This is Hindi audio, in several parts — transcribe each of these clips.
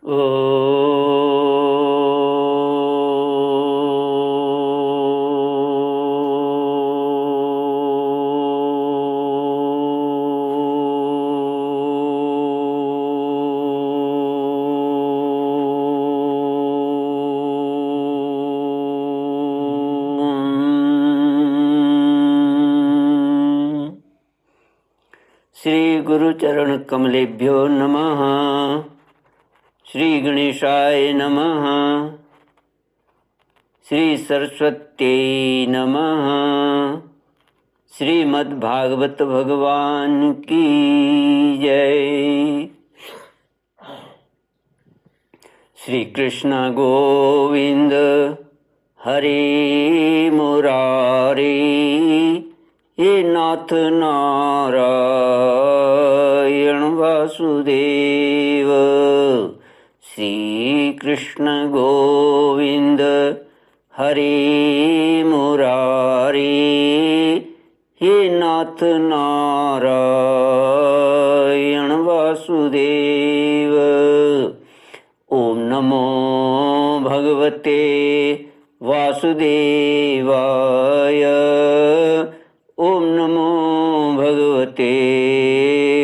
ओ श्री गुरुचरण कमलेभ्यो नमः। श्री गणेशाय नमः। श्री सरस्वत्यै नमः। श्रीमद्भागवत भगवान की जय। श्री कृष्ण गोविंद हरे मुरारी, हे नाथ नारायण वासुदेव। श्री कृष्ण गोविंद हरे मुरारी, हे नाथ नारायण वासुदेव। ओम नमो भगवते वासुदेवाय। ओम नमो भगवते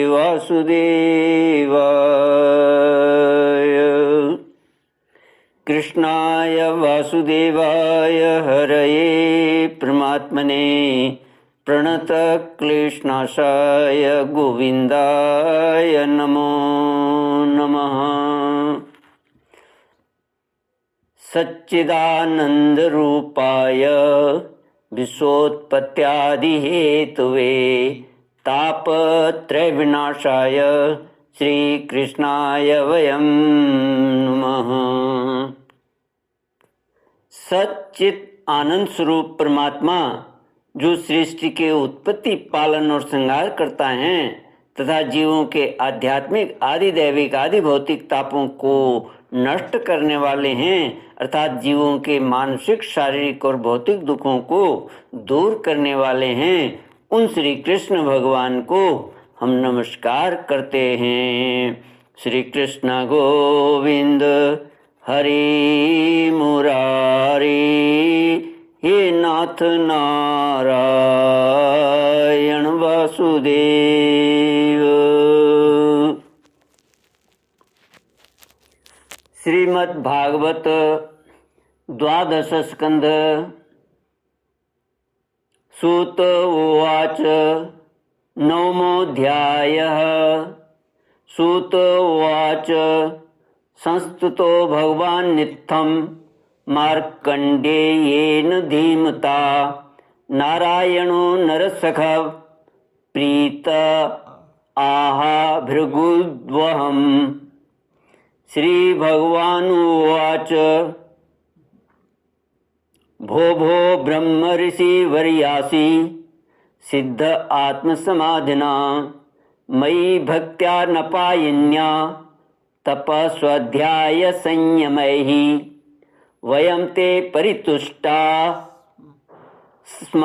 वासुदेवाय। कृष्णाय वासुदेवाय हरये परमात्मने प्रणतक्लेशनाशाय गोविन्दाय नमो नमः। सच्चिदानन्दरूपाय विश्वोत्पत्त्यादिहेतवे तापत्रयविनाशाय श्रीकृष्णाय वयं नमः। सच्चित आनंद स्वरूप परमात्मा जो सृष्टि के उत्पत्ति, पालन और संहार करता है तथा जीवों के आध्यात्मिक, आदि दैविक, आदि भौतिक तापों को नष्ट करने वाले हैं, अर्थात जीवों के मानसिक, शारीरिक और भौतिक दुखों को दूर करने वाले हैं, उन श्री कृष्ण भगवान को हम नमस्कार करते हैं। श्री कृष्ण गोविंद हरे मुरारी, हे नाथ नारायण वासुदेव। श्रीमद् भागवत द्वादश स्कंध। सूत उवाच। नवमोऽध्यायः। सूत उवाच। संस्तुतो भगवान् नित्यं मार्कण्डेयेन धीमता, नारायणो नरसखः प्रीत आह भृगुद्वहम्। श्रीभगवानुवाच। भो भो ब्रह्म ऋषि वर्यासि सिद्ध आत्मसमाधिना, मयि भक्त्या नपायिन्या तपस्वाध्याय संयमैः, वयं ते परितुष्टा स्म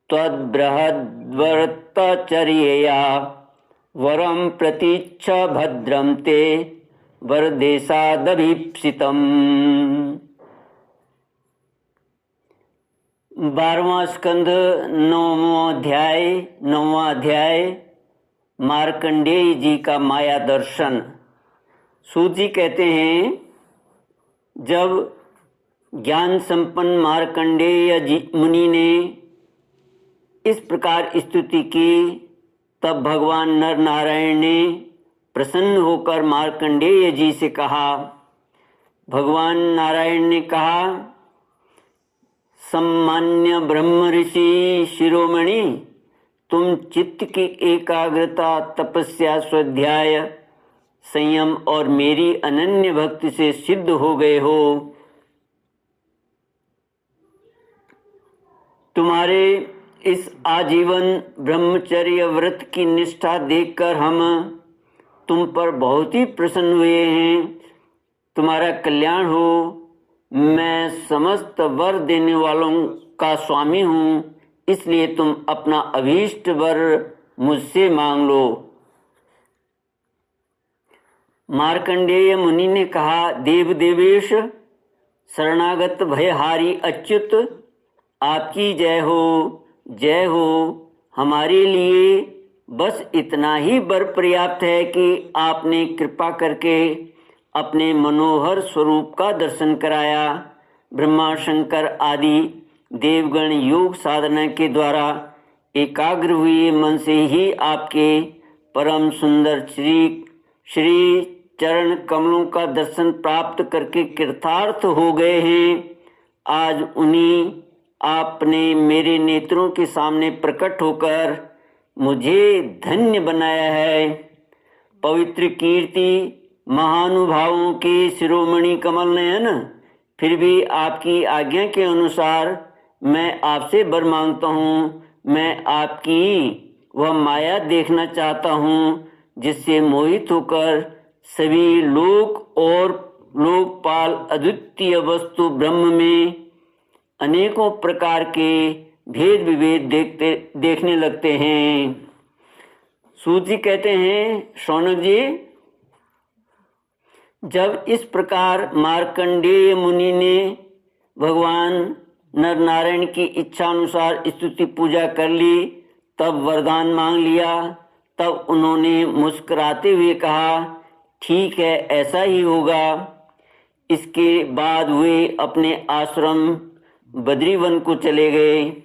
त्वद्बृहद्व्रतचर्यया, वरं प्रतीच्छ भद्रं ते वरदेशादभीप्सितम्। 12वां स्कंद, 9वां अध्याय। मार्कंडेय जी का माया दर्शन। सूत जी कहते हैं, जब ज्ञान संपन्न मार्कंडेय जी मुनि ने इस प्रकार स्तुति की, तब भगवान नर नारायण ने प्रसन्न होकर मार्कंडेय जी से कहा। भगवान नारायण ने कहा, सम्मान्य ब्रह्म ऋषि शिरोमणि, तुम चित्त की एकाग्रता, तपस्या, स्वाध्याय, संयम और मेरी अनन्य भक्ति से सिद्ध हो गए हो। तुम्हारे इस आजीवन ब्रह्मचर्य व्रत की निष्ठा देखकर हम तुम पर बहुत ही प्रसन्न हुए हैं। तुम्हारा कल्याण हो। मैं समस्त वर देने वालों का स्वामी हूँ, इसलिए तुम अपना अभीष्ट वर मुझसे मांग लो। मार्कंडेय मुनि ने कहा, देव देवेश, शरणागत भयहारी अच्युत, आपकी जय हो, जय हो। हमारे लिए बस इतना ही वर पर्याप्त है कि आपने कृपा करके अपने मनोहर स्वरूप का दर्शन कराया। ब्रह्मा शंकर आदि देवगण योग साधना के द्वारा एकाग्र हुए मन से ही आपके परम सुंदर श्री चरण कमलों का दर्शन प्राप्त करके कृतार्थ हो गए हैं। आज उन्हीं आपने मेरे नेत्रों के सामने प्रकट होकर मुझे धन्य बनाया है। पवित्र कीर्ति महानुभावों के शिरोमणि कमल नयन, फिर भी आपकी आज्ञा के अनुसार मैं आपसे वर मांगता हूँ। मैं आपकी वह माया देखना चाहता हूँ जिससे मोहित होकर सभी लोक और लोकपाल अद्वितीय वस्तु ब्रह्म में अनेकों प्रकार के भेद विभेद देखने लगते हैं। सूत जी कहते हैं, शौनक जी, जब इस प्रकार मार्कंडेय मुनि ने भगवान नर नारायण की इच्छा अनुसार स्तुति पूजा कर ली, तब वरदान मांग लिया। तब उन्होंने मुस्कुराते हुए कहा, ठीक है, ऐसा ही होगा। इसके बाद वे अपने आश्रम बद्रीवन को चले गए।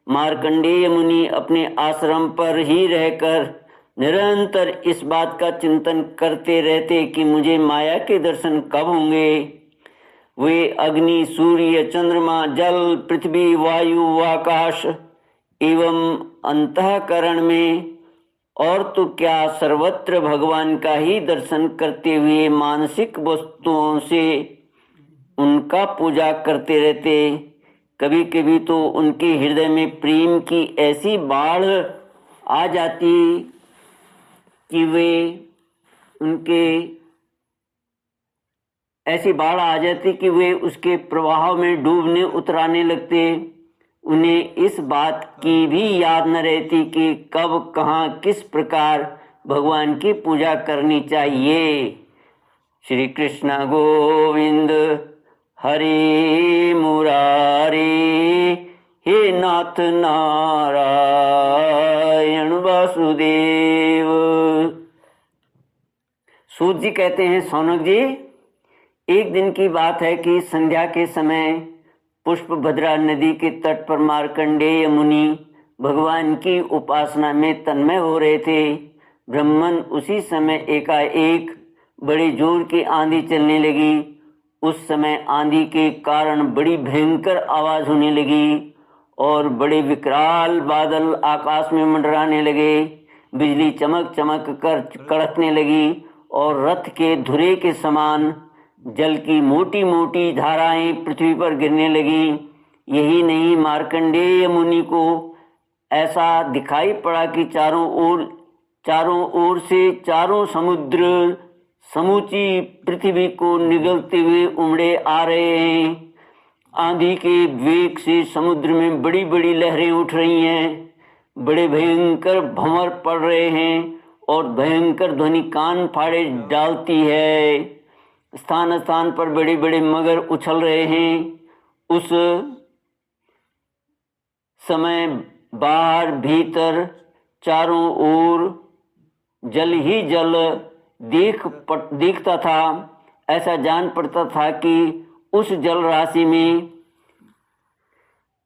मार्कंडेय मुनि अपने आश्रम पर ही रहकर निरंतर इस बात का चिंतन करते रहते कि मुझे माया के दर्शन कब होंगे। वे अग्नि, सूर्य, चंद्रमा, जल, पृथ्वी, वायु, आकाश एवं अंतःकरण में और तो क्या सर्वत्र भगवान का ही दर्शन करते हुए मानसिक वस्तुओं से उनका पूजा करते रहते। कभी कभी तो उनके हृदय में प्रेम की ऐसी बाढ़ आ जाती कि वे उसके प्रवाह में डूबने उतराने लगते। उन्हें इस बात की भी याद न रहती कि कब कहाँ किस प्रकार भगवान की पूजा करनी चाहिए। श्री कृष्ण गोविंद हरे मुरारे, हे नाथ नारायण वासुदेव। सूत जी कहते हैं, सौनक जी, एक दिन की बात है कि संध्या के समय पुष्पभद्रा नदी के तट पर मार्कंडेय मुनि भगवान की उपासना में तन्मय हो रहे थे। ब्रह्मन उसी समय एकाएक बड़े जोर की आंधी चलने लगी। उस समय आंधी के कारण बड़ी भयंकर आवाज होने लगी और बड़े विकराल बादल आकाश में मंडराने लगे। बिजली चमक चमक कर कड़कने लगी और रथ के धुरे के समान जल की मोटी मोटी धाराएं पृथ्वी पर गिरने लगी। यही नहीं, मार्कंडेय मुनि को ऐसा दिखाई पड़ा कि चारों ओर से चारों समुद्र समूची पृथ्वी को निगलते हुए उमड़े आ रहे हैं। आंधी के वेग से समुद्र में बड़ी बड़ी लहरें उठ रही हैं, बड़े भयंकर भंवर पड़ रहे हैं और भयंकर ध्वनि कान फाड़े डालती है। स्थान स्थान पर बड़े बड़े मगर उछल रहे हैं। उस समय बाहर भीतर चारों ओर जल ही जल दिखता था। ऐसा जान पड़ता था कि उस जल राशि में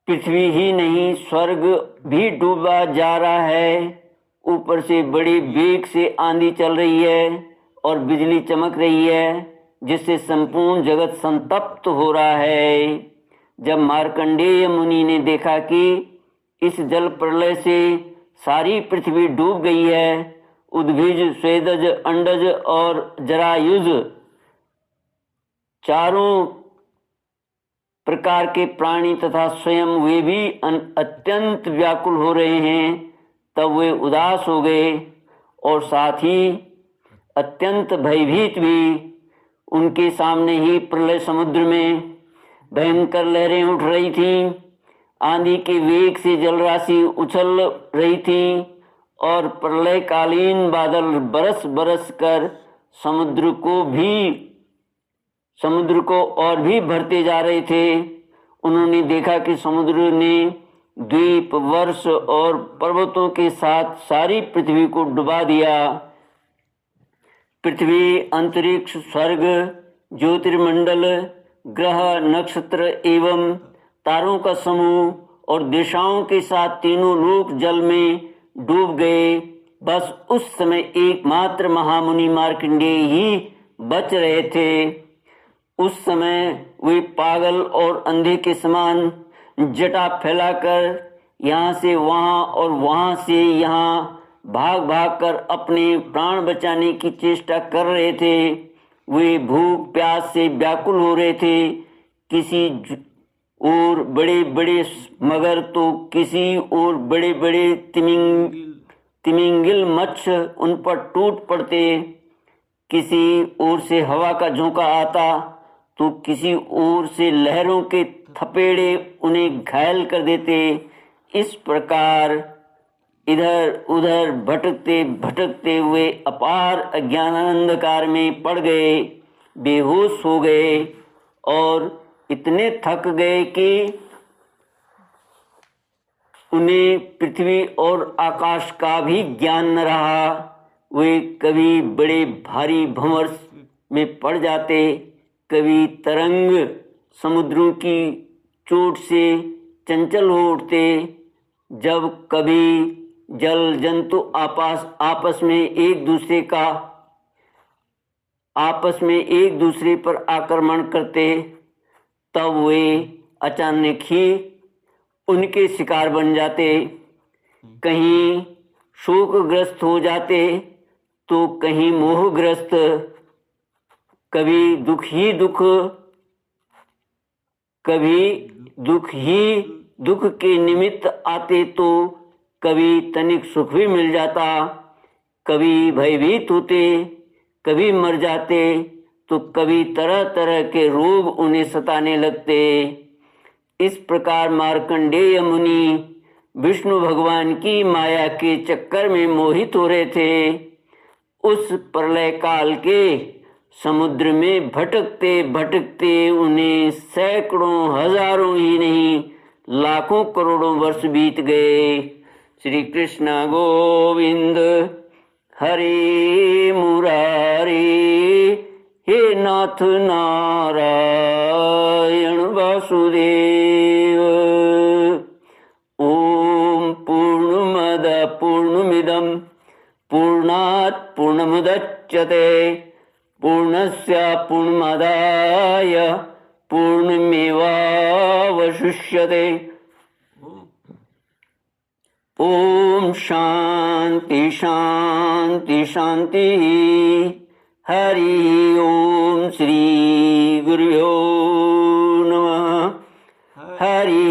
पृथ्वी ही नहीं, स्वर्ग भी डूबा जा रहा है। ऊपर से बड़े वेग से आंधी चल रही है और बिजली चमक रही है, जिससे संपूर्ण जगत संतप्त हो रहा है। जब मार्कंडेय मुनि ने देखा कि इस जल प्रलय से सारी पृथ्वी डूब गई है, उद्भिज, स्वेदज, अंडज और जरायुज चारों प्रकार के प्राणी तथा स्वयं वे भी अत्यंत व्याकुल हो रहे हैं, तब वे उदास हो गए और साथ ही अत्यंत भयभीत भी। उनके सामने ही प्रलय समुद्र में भयंकर लहरें उठ रही थीं। आंधी के वेग से जलराशि उछल रही थी और प्रलयकालीन बादल बरस बरस कर समुद्र को और भी भरते जा रहे थे। उन्होंने देखा कि समुद्र ने द्वीप, वर्ष और पर्वतों के साथ सारी पृथ्वी को डुबा दिया। पृथ्वी, अंतरिक्ष, स्वर्ग, ज्योतिर्मंडल, ग्रह, नक्षत्र एवं तारों का समूह और दिशाओं के साथ तीनों लोक जल में डूब गए। बस उस समय एकमात्र महामुनि मार्कंडेय ही बच रहे थे। उस समय वे पागल और अंधे के समान जटा फैलाकर यहाँ से वहाँ और वहाँ से यहाँ भाग भाग कर अपने प्राण बचाने की चेष्टा कर रहे थे। वे भूख प्यास से व्याकुल हो रहे थे। किसी और बड़े बड़े मगर तो किसी और बड़े बड़े तिमिंगिल मत्स्य उन पर टूट पड़ते। किसी ओर से हवा का झोंका आता तो किसी ओर से लहरों के थपेड़े उन्हें घायल कर देते। इस प्रकार इधर उधर भटकते भटकते हुए अपार अज्ञानांधकार में पड़ गए, बेहोश हो गए और इतने थक गए कि उन्हें पृथ्वी और आकाश का भी ज्ञान न रहा। वे कभी बड़े भारी भंवर में पड़ जाते, कभी तरंग समुद्रों की चोट से चंचल हो उठते, जब कभी जल जंतु आपस में एक दूसरे पर आक्रमण करते, तब वे अचानक ही उनके शिकार बन जाते। कहीं शोकग्रस्त हो जाते तो कहीं मोहग्रस्त, कभी दुख ही दुख के निमित्त आते तो कभी तनिक सुख भी मिल जाता। कभी भयभीत होते, कभी मर जाते तो कभी तरह तरह के रोग उन्हें सताने लगते। इस प्रकार मार्कंडेय मुनि विष्णु भगवान की माया के चक्कर में मोहित हो रहे थे। उस प्रलय काल के समुद्र में भटकते भटकते उन्हें सैकड़ों हजारों ही नहीं लाखों करोड़ों वर्ष बीत गए। श्री कृष्ण गोविंद हरे मुरारी, हे नाथ नारायण वासुदेव। ओम पूर्णमद पूर्णमिदं पूर्णात् पूर्णमुदच्यते पूर्णस्य पूर्णमादाय पूर्णमेवावशिष्यते। ओम शांति शांति शांति। हरि ओम श्री गुरुभ्यो नमः। हरि